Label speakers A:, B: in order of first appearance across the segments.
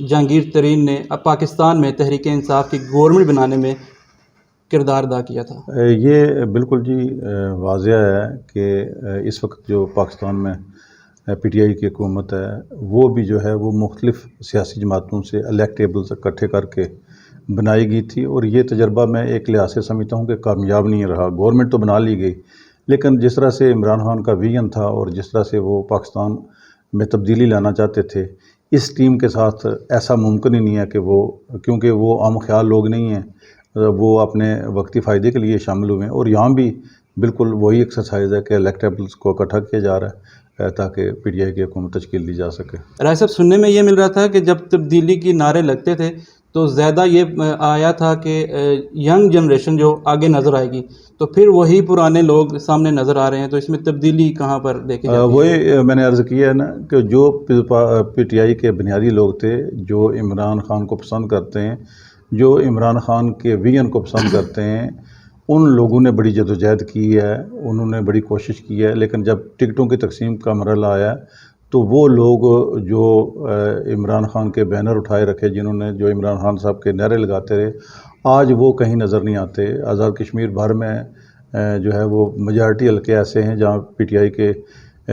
A: جہانگیر ترین نے اب پاکستان میں تحریک انصاف کی گورنمنٹ بنانے میں کردار ادا کیا تھا؟
B: یہ بالکل جی واضح ہے کہ اس وقت جو پاکستان میں پی ٹی آئی کی حکومت ہے وہ بھی جو ہے وہ مختلف سیاسی جماعتوں سے الیکٹیبلز اکٹھے کر کے بنائی گئی تھی، اور یہ تجربہ میں ایک لحاظ سے سمجھتا ہوں کہ کامیاب نہیں رہا۔ گورنمنٹ تو بنا لی گئی، لیکن جس طرح سے عمران خان کا ویژن تھا اور جس طرح سے وہ پاکستان میں تبدیلی لانا چاہتے تھے، اس ٹیم کے ساتھ ایسا ممکن ہی نہیں ہے کہ وہ، کیونکہ وہ عام خیال لوگ نہیں ہیں، وہ اپنے وقتی فائدے کے لیے شامل ہوئے ہیں، اور یہاں بھی بالکل وہی ایکسرسائز ہے کہ الیکٹیبلز کو اکٹھا کیا جا رہا ہے تاکہ پی ٹی آئی کی حکومت تشکیل دی جا سکے۔
A: رائے صاحب، سننے میں یہ مل رہا تھا کہ جب تبدیلی کی نعرے لگتے تھے تو زیادہ یہ آیا تھا کہ ینگ جنریشن جو آگے نظر آئے گی، تو پھر وہی پرانے لوگ سامنے نظر آ رہے ہیں، تو اس میں تبدیلی کہاں پر دیکھی جاتی ہے؟
B: وہی میں نے عرض کیا ہے نا کہ جو پی ٹی آئی کے بنیادی لوگ تھے جو عمران خان کو پسند کرتے ہیں، جو عمران خان کے ویژن کو پسند کرتے ہیں، ان لوگوں نے بڑی جدوجہد کی ہے، انہوں نے بڑی کوشش کی ہے، لیکن جب ٹکٹوں کی تقسیم کا مرحلہ آیا تو وہ لوگ جو عمران خان کے بینر اٹھائے رکھے، جنہوں نے جو عمران خان صاحب کے نعرے لگاتے رہے، آج وہ کہیں نظر نہیں آتے۔ آزاد کشمیر بھر میں جو ہے وہ میجارٹی حلقے ایسے ہیں جہاں پی ٹی آئی کے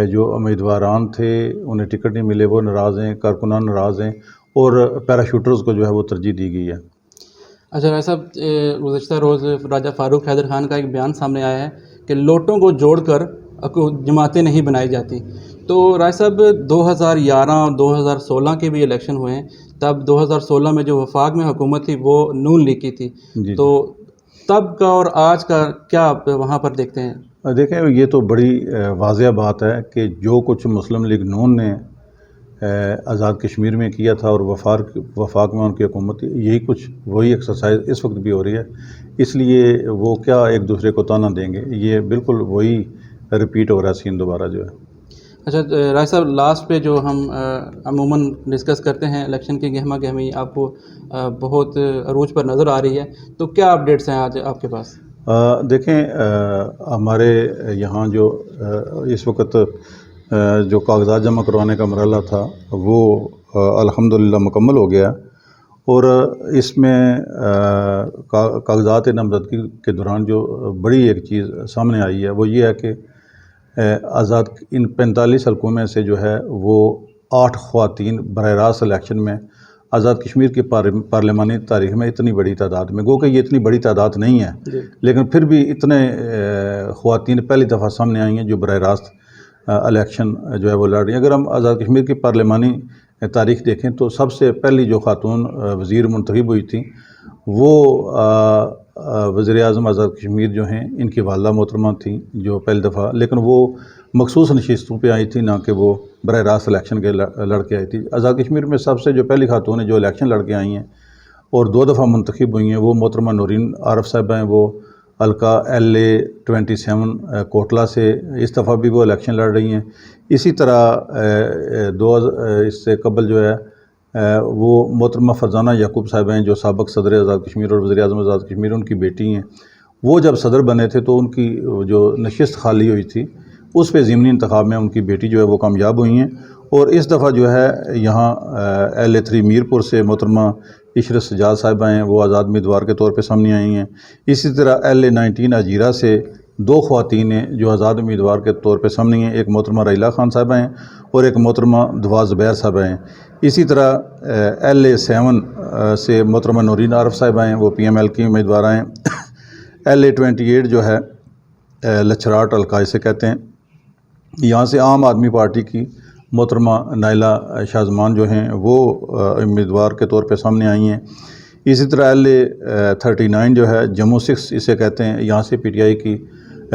B: جو امیدواران تھے انہیں ٹکٹ نہیں ملے، وہ ناراض ہیں، کارکنان ناراض ہیں، اور پیراشوٹرز کو جو ہے وہ ترجیح دی گئی ہے۔
A: اچھا رائے صاحب، گزشتہ روز راجہ فاروق حیدر خان کا ایک بیان سامنے آیا ہے کہ لوٹوں کو جوڑ کر جماعتیں نہیں بنائی جاتی، تو رائے صاحب 2011 اور 2016 کے بھی الیکشن ہوئے ہیں، تب 2016 میں جو وفاق میں حکومت تھی وہ نون لیگ کی تھی،
B: جی
A: تو تب کا اور آج کا کیا آپ وہاں پر دیکھتے ہیں؟
B: دیکھیں، یہ تو بڑی واضح بات ہے کہ جو کچھ مسلم لیگ نون نے آزاد کشمیر میں کیا تھا اور وفاق میں ان کی حکومت تھی، یہی کچھ وہی ایکسرسائز اس وقت بھی ہو رہی ہے، اس لیے وہ کیا ایک دوسرے کو تانا دیں گے، یہ بالکل وہی ریپیٹ ہو رہا ہے سین دوبارہ جو ہے۔
A: اچھا رائے صاحب، لاسٹ پہ جو ہم عموماً ڈسکس کرتے ہیں الیکشن کی گہما گہمی آپ کو بہت عروج پر نظر آ رہی ہے، تو کیا اپڈیٹس ہیں آج آپ کے پاس؟
B: دیکھیں، ہمارے یہاں جو اس وقت جو کاغذات جمع کروانے کا مرحلہ تھا وہ الحمدللہ مکمل ہو گیا، اور اس میں کاغذات نامزدگی کے دوران جو بڑی ایک چیز سامنے آئی ہے وہ یہ ہے کہ آزاد ان 45 حلقوں میں سے جو ہے وہ 8 خواتین براہ راست الیکشن میں آزاد کشمیر کی پارلیمانی تاریخ میں اتنی بڑی تعداد میں، گو کہ یہ اتنی بڑی تعداد نہیں ہے، لیکن پھر بھی اتنے خواتین پہلی دفعہ سامنے آئی ہیں جو براہ راست الیکشن جو ہے وہ لڑ رہی ہیں۔ اگر ہم آزاد کشمیر کی پارلیمانی تاریخ دیکھیں تو سب سے پہلی جو خاتون وزیر منتخب ہوئی تھیں وہ وزیر اعظم آزاد کشمیر جو ہیں ان کی والدہ محترمہ تھیں جو پہلی دفعہ، لیکن وہ مخصوص نشستوں پہ آئی تھی، نہ کہ وہ براہ راست الیکشن کے لڑ کے آئی تھی۔ آزاد کشمیر میں سب سے جو پہلی خاتون ہیں جو الیکشن لڑ کے آئی ہیں اور 2 دفعہ منتخب ہوئی ہیں وہ محترمہ نورین عارف صاحبہ ہیں، وہ حلقہ LA-27 کوٹلہ سے اس دفعہ بھی وہ الیکشن لڑ رہی ہیں۔ اسی طرح اس سے قبل جو ہے وہ محترمہ فرزانہ یعقوب صاحبہ ہیں جو سابق صدر آزاد کشمیر اور وزیر اعظم آزاد کشمیر ان کی بیٹی ہیں۔ وہ جب صدر بنے تھے تو ان کی جو نشست خالی ہوئی تھی اس پہ ضمنی انتخاب میں ان کی بیٹی جو ہے وہ کامیاب ہوئی ہیں، اور اس دفعہ جو ہے یہاں LA-3 میرپور سے محترمہ عشرت سجاد صاحبہ ہیں، وہ آزاد امیدوار کے طور پہ سامنے آئی ہیں۔ اسی طرح LA-19 اجیرہ سے 2 خواتین ہیں جو آزاد امیدوار کے طور پہ سامنے ہیں، ایک محترمہ ریلا خان صاحبہ ہیں اور ایک محترمہ دعا زبیر صاحبہ ہیں۔ اسی طرح LA-7 سے محترمہ نورین عارف صاحبہ ہیں، وہ PML کی امیدوار ہیں۔ LA-28 جو ہے لچھراٹ حلقہ اسے کہتے ہیں، یہاں سے عام آدمی پارٹی کی محترمہ نائلہ شازمان جو ہیں وہ امیدوار کے طور پہ سامنے آئی ہیں۔ اسی طرح LA-39 جو ہے جموں 6 اسے کہتے ہیں، یہاں سے PTI کی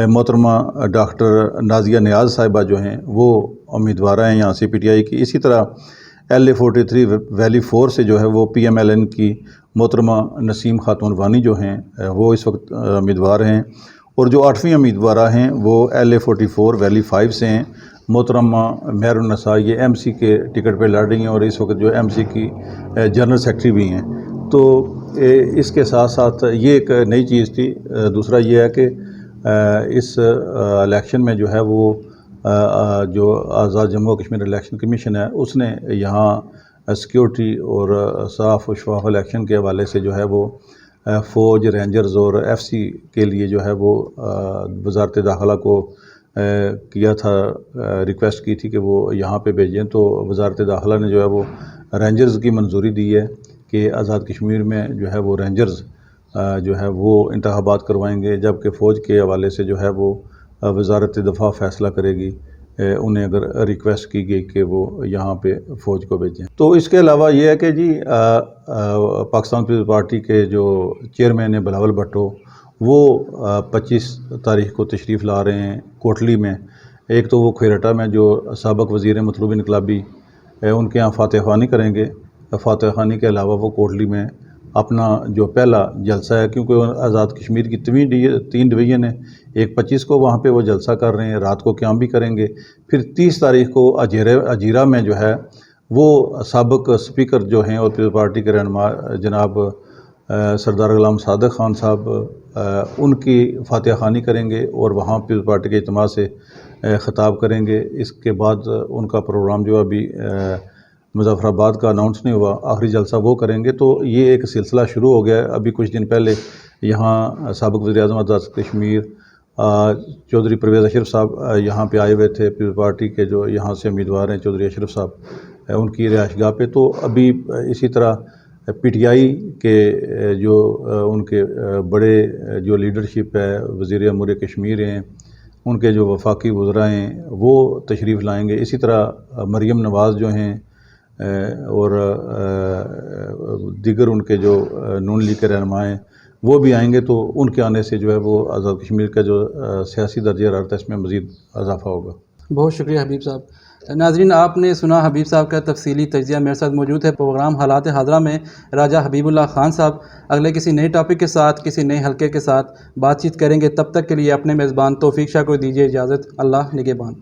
B: محترمہ ڈاکٹر نازیہ نیاز صاحبہ جو ہیں وہ امیدوار ہیں یہاں سے PTI کی۔ اسی طرح LA-43 ویلی 4 سے جو ہے وہ PMLN کی محترمہ نسیم خاتون وانی جو ہیں وہ اس وقت امیدوار ہیں، اور جو 8ویں امیدوارہ ہیں وہ LA-44 ویلی 5 سے ہیں، محترمہ مہر النساء، یہ MC کے ٹکٹ پہ لڑ رہی ہیں اور اس وقت جو MC کی جنرل سیکرٹری بھی ہیں۔ تو اس کے ساتھ ساتھ یہ ایک نئی چیز تھی۔ دوسرا یہ ہے کہ اس الیکشن میں جو ہے وہ جو آزاد جموں کشمیر الیکشن کمیشن ہے اس نے یہاں سیکیورٹی اور صاف و شفاف الیکشن کے حوالے سے جو ہے وہ فوج، رینجرز اور ایف سی کے لیے جو ہے وہ وزارت داخلہ کو کیا تھا، ریکویسٹ کی تھی کہ وہ یہاں پہ بھیجیں، تو وزارت داخلہ نے جو ہے وہ رینجرز کی منظوری دی ہے کہ آزاد کشمیر میں جو ہے وہ رینجرز جو ہے وہ انتخابات کروائیں گے، جبکہ فوج کے حوالے سے جو ہے وہ وزارت دفاع فیصلہ کرے گی انہیں اگر ریکویسٹ کی گئی کہ وہ یہاں پہ فوج کو بھیجیں۔ تو اس کے علاوہ یہ ہے کہ جی پاکستان پیپلز پارٹی کے جو چیئرمین ہیں بلاول بھٹو، وہ 25 تاریخ کو تشریف لا رہے ہیں کوٹلی میں۔ ایک تو وہ کھیرٹا میں جو سابق وزیر مطلوب انقلابی ان کے یہاں فاتح خوانی کریں گے، فاتح خوانی کے علاوہ وہ کوٹلی میں اپنا جو پہلا جلسہ ہے، کیونکہ آزاد کشمیر کی 3 ڈویژن ہے، ایک 25 کو وہاں پہ وہ جلسہ کر رہے ہیں، رات کو قیام بھی کریں گے۔ پھر 30 تاریخ کو اجیرہ میں جو ہے وہ سابق اسپیکر جو ہیں اور پیپلز پارٹی کے رہنما جناب سردار غلام صادق خان صاحب ان کی فاتح خوانی کریں گے اور وہاں پیپلز پارٹی کے اجتماع سے خطاب کریں گے۔ اس کے بعد ان کا پروگرام جو ابھی مظفر آباد کا اناؤنس نہیں ہوا، آخری جلسہ وہ کریں گے۔ تو یہ ایک سلسلہ شروع ہو گیا ہے۔ ابھی کچھ دن پہلے یہاں سابق وزیر اعظم آزاد کشمیر چودھری پرویز اشرف صاحب یہاں پہ آئے ہوئے تھے، پیپلز پارٹی کے جو یہاں سے امیدوار ہیں چودھری اشرف صاحب، ان کی رہائش گاہ پہ۔ تو ابھی اسی طرح پی ٹی آئی کے جو ان کے بڑے جو لیڈرشپ ہے، وزیر امور کشمیر ہیں، ان کے جو وفاقی وزراء ہیں وہ تشریف لائیں گے۔ اسی طرح مریم نواز جو ہیں اور دیگر ان کے جو نون لیگ کے رہنما ہیں وہ بھی آئیں گے، تو ان کے آنے سے جو ہے وہ آزاد کشمیر کا جو سیاسی درجہ حرارت ہے اس میں مزید اضافہ ہوگا۔
A: بہت شکریہ حبیب صاحب۔ ناظرین، آپ نے سنا حبیب صاحب کا تفصیلی تجزیہ۔ میرے ساتھ موجود ہے پروگرام حالات حاضرہ میں راجہ حبیب اللہ خان صاحب۔ اگلے کسی نئے ٹاپک کے ساتھ، کسی نئے حلقے کے ساتھ بات چیت کریں گے۔ تب تک کے لیے اپنے میزبان توفیق شاہ کو دیجیے اجازت۔ اللہ نگہبان۔